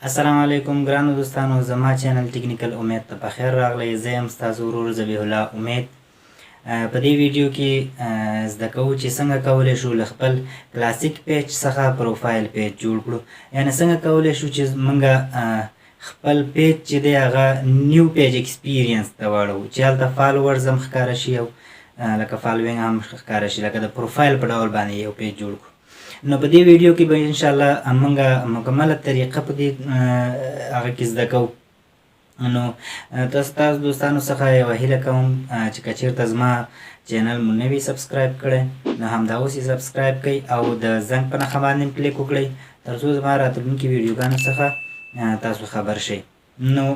السلام علیکم ګرانو دوستانو، زما چینل ټیکنیکل امید ته پخیر راغلی. زه یم ستاسو ورور ذبیح الله امید. په دې ویډیو کې زده کوو چې څنګه کولی شو له خپل کلاسیک پیج څخه پروفایل پیج جوړ کړو. یعنې څنګه کولی شو چې موږ خپل پیج چې دی هغه نیو پیج ایکسپیرینس ته واړوو، چې هلته فالوورز هم ښکاره شي او لکه فالوینګ هم ښکاره شي، لکه د پروفایل په ډول باندې یو پیج جوړ کړو. نو په دې ویډیو کې به انشاءالله موږ مکمله طریقه په دې هغه کې زده کوو. نو تاسو دوستانو څخه یوه هیله کوم چې که چېرته زما چینل مو نه وي سبسکرایب کړی نو همدا اوس یې سبسکرایب کړئ او د زنګ په نښه باندې کلیک وکړئ تر څو زما راتلونکي ویډیوګانو څخه تاسو خبر شئ. نو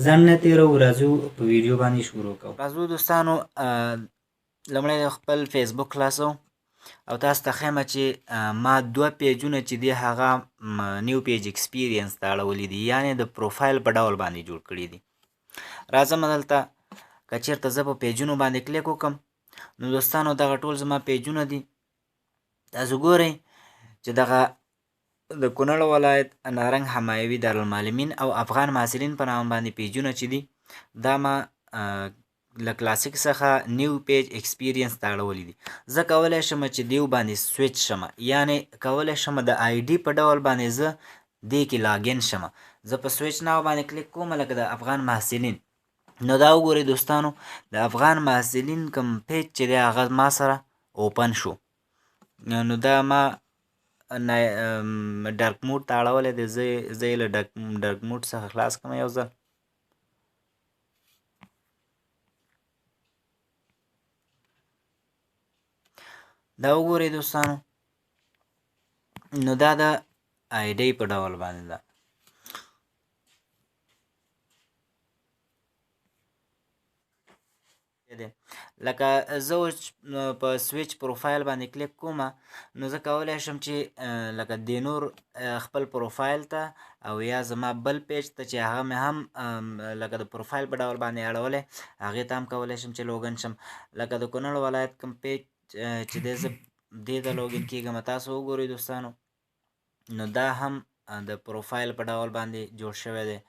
ځنډ نه تېروو، راځو په ویډیو باندې شروع کوو. راځو دوستانو، لومړی خپل فیسبوک خلاصو او تاسو ته ښیم چې ما دوه پیجونه چې دي هغه نیو پیج ایکسپیرینس ته اړولي دي، یعنې د پروفایل په ډول باندې جوړ کړي دي. راځم دلته که چېرته زه په پیجونو باندې کلیک وکړم نو دوستانو دغه ټول زما پیجونه دي. تاسو ګورئ چې دغه د کونړ ولایت نارنګ حمایوي دارالمعلمین او افغان محصلین په نام باندې پیجونه چې دي دا ما له کلاسیک څخه نیو پیج ایکسپیرینس ته اړولی دي. زه کولی شم چې دیو باندې سویچ شم، یعنې کولی شم د آی ډي په ډول باندې زه دې کې لاګین شم. زه په سویچ ناو باندې کلیک کوم لکه د افغان محصلین. نو دا وګورئ دوستانو، د افغان محصلین کوم پیج چې دی هغه ما سره اوپن شو. نو دا ما ډارک موډ ته اړولی دی. زه یې له ډارک موډ څخه خلاص کړم یو ځل. دا وګورئ دوستانو، نو دا د آی ډي په ډول باندې ده. لکه زه اوس په سویچ پروفایل باندې کلیک کوم نو زه کولی شم چې لکه د نور خپل پروفایل ته او یا زما بل پیج ته چې هغه مې هم لکه د پروفایل په ډول باندې اړولی هغې ته هم کولی شم چې لوګن شم. لکه د کونړ ولایت کوم پیج چې دی زه دې ته لوګین کېږم. تاسو وګورئ دوستانو، نو دا هم د پروفایل په ډول باندې جوړ شوی دی.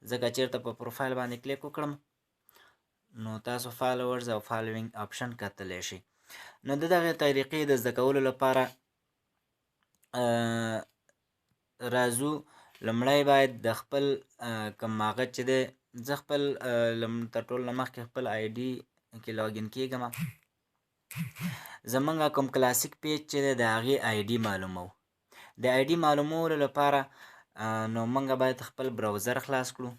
زه که چېرته په پروفایل باندې کلیک وکړم نو تاسو فالوورز او فالوینګ آپشن کتلی شئ. نو د دغې طریقې د زده کولو لپاره راځو لومړی باید د خپل کوم هغه چې دی زه خپل تر ټولو نه مخکې خپل آی ډي کې لاګین کېږم. زمونږ کوم کلاسیک پیج چې دی د هغې آی ډي معلوموو. د آی ډي معلومولو لپاره نو موږ باید خپل براوزر خلاص کړو.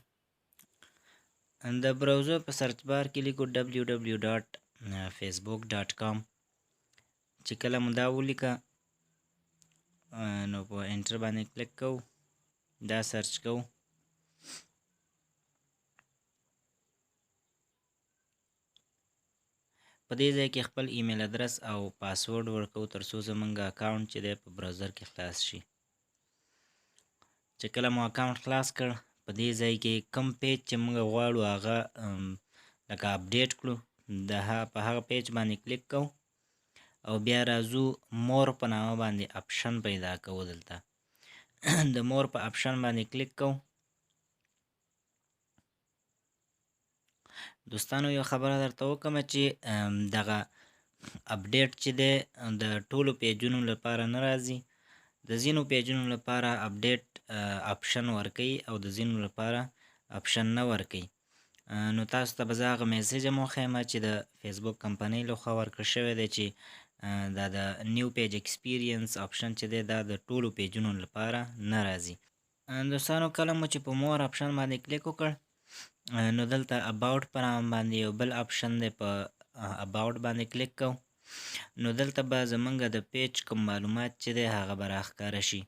د براوزر په سرچ بار کې لیکو www.facebook.com. چې کله مو دا ولیکه نو په انټر باندې کلیک کوو، دا سرچ کوو. په دې ځای کې خپل ایمیل ادرس او پاسورډ ورکوو تر څو زمونږ اکاونټ چې دی په براوزر کې خلاص شي. چې کله مو اکاونټ خلاص کړ په دې ځای کې کوم پیج چې موږ غواړو هغه لکه اپډیټ کړو په هغه پیج باندې کلیک کوو او بیا راځو مور په نامه باندې اپشن پیدا کوو. دلته د مور په اپشن باندې کلیک کوو. دوستانو یو خبره درته وکړم چې دغه اپډیټ چې دی د ټولو پیجونو لپاره نه راځي. د ځینو پیجونو لپاره اپډیټ اپشن ورکوي او د ځینو لپاره اپشن نه ورکوي. نو تاسو ته به زه هغه میسیج هم وښیم چې د فیسبوک کمپنۍ لخوا ورکړل شوی دی چې دا د نیو پیج ایکسپیرینس اپشن چې دی دا د ټولو پیجونو لپاره نه راځي. دوستانو کله مو چې په مور اپشن باندې کلیک وکړ نو دلته اباوټ په نام باندې یو بل اپشن دی، په اباوټ باندې کلیک کوو. نو دلته به زمونږ د پیج کوم معلومات چې دی هغه به راښکاره شي.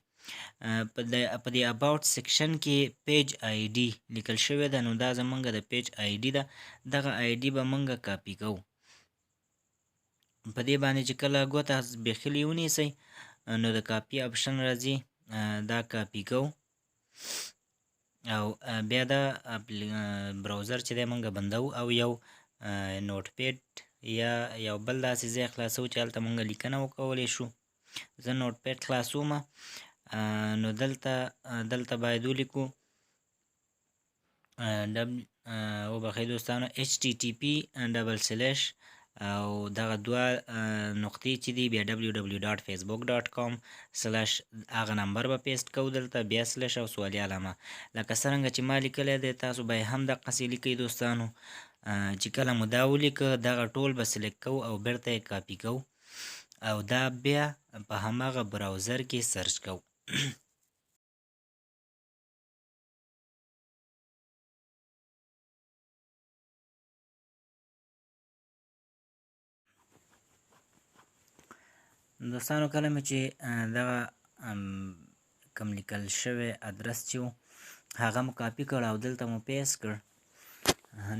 په دې اباوټ سیکشن کې پیج آی ډي لیکل شوی ده. نو دا زمونږ د پیج آی ډي ده. دغه آی ډي به مونږ کاپي کوو. په دې باندې چې کله ګوته بیخلي ونیسئ نو د کاپي اپشن راځي، دا کاپي کوو او بیا دا براوزر چې دی مونږ بندوو او یو نوټ پیډ یا یو بل داسې ځای خلاصوو چې هلته مونږ لیکنه وکولی شو. زه نوټ پیډ خلاصوم. نو دلته باید ولیکو وبخښئ دوستانو http:// او دغه دوه نقطې چې دي بیا www.facebook.com/ هغه نمبر به پیسټ کوو دلته بیا سلش او سوالي علامه لکه څرنګه چې ما لیکلی دی تاسو به یې هم دقسې لیکئ دوستانو. چې کله مو دا ولیکه دغه ټول به سلیکټ کوو او بیرته یې کاپي کوو او دا بیا په هماغه براوزر کې سرچ کوو. دوستانو کله مې چې دغه کوم لیکل شوی ادرس چې و هغه مو کاپي کړ او دلته مو پیسټ کړ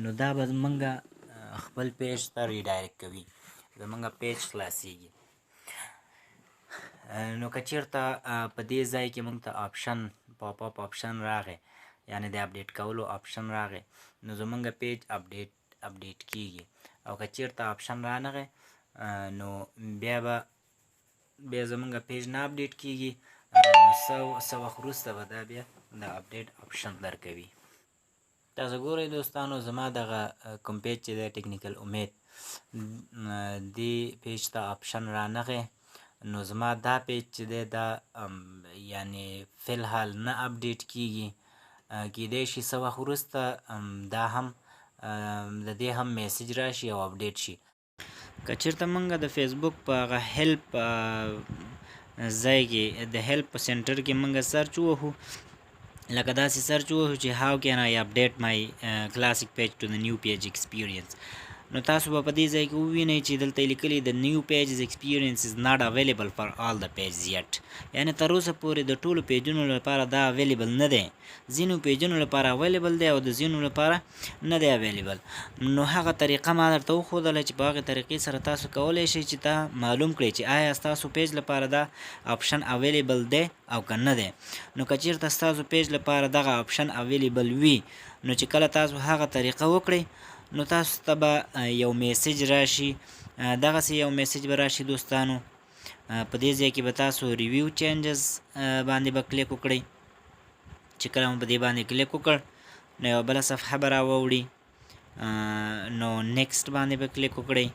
نو دا به زمونږ خپل پیج ته ریډایرکټ کوي، زمونږ پیج خلاصیږي. نو که چېرته په دې ځای کې مونږ ته آپشن پاپ اپ آپشن راغی یعنې د اپډیټ کولو آپشن راغی نو زمونږ پیج اپډیټ کیږي او که چېرته آپشن رانغی نو بیا زمونږ پیج نه اپډیټ کیږي نو څه وخت وروسته به دا بیا د اپډیټ آپشن درکوي. تاسو ګورئ دوستانو زما دغه کوم پیج چې دی ټکنیکل امید دې پیج ته آپشن رانغی نو زما دا پیج چې دی دا یعنې فی الحال نه اپډیټ کیږي، کیدای شي څه وخت وروسته دا هم د دې هم میسج راشي او اپډیټ شي. که چېرته مونږ د فیسبوک په هغه هیلپ ځای کې د هیلپ په سنټر کې مونږ سرچ ووهو لکه داسې سرچ ووهو چې how can I update my classic page to the new page experience نو تاسو به په دې ځای کې ووینئ چې دلته یې لیکلي the new pages experience is not available for all the pages yet یعنې تر اوسه پورې د ټولو پیجونو لپاره دا اویلیبل نه دی، ځینو پیجونو لپاره اویلیبل دی او د ځینو لپاره نه دی اویلیبل. نو هغه طریقه ما درته وښودله چې په هغې طریقې سره تاسو کولی شئ چې دا معلوم کړئ چې آیا ستاسو پیج لپاره دا آپشن اویلیبل دی او که نه دی. نو که چېرته ستاسو پیج لپاره دغه آپشن اویلیبل وي نو چې کله تاسو هغه طریقه وکړئ نو تاسو ته به یو میسج راشي، دغسې یو میسج به راشي دوستانو. په دې ځای کې به تاسو ریویو چینجز باندې به کلیک وکړئ. چې کله مو په دې باندې کلیک وکړ نو یوه بله صفحه به راووړي نو نیکسټ باندې به کلیک وکړئ.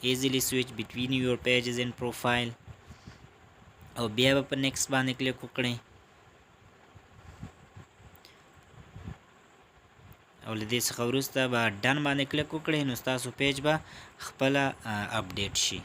ایزیلی سویچ بټوین یور پیجز ان پروفایل او بیا به په نیکسټ باندې کلیک وکړئ او له دې څخه وروسته به ډن باندې کلیک وکړئ نو ستاسو پیج به خپله اپډیټ شي.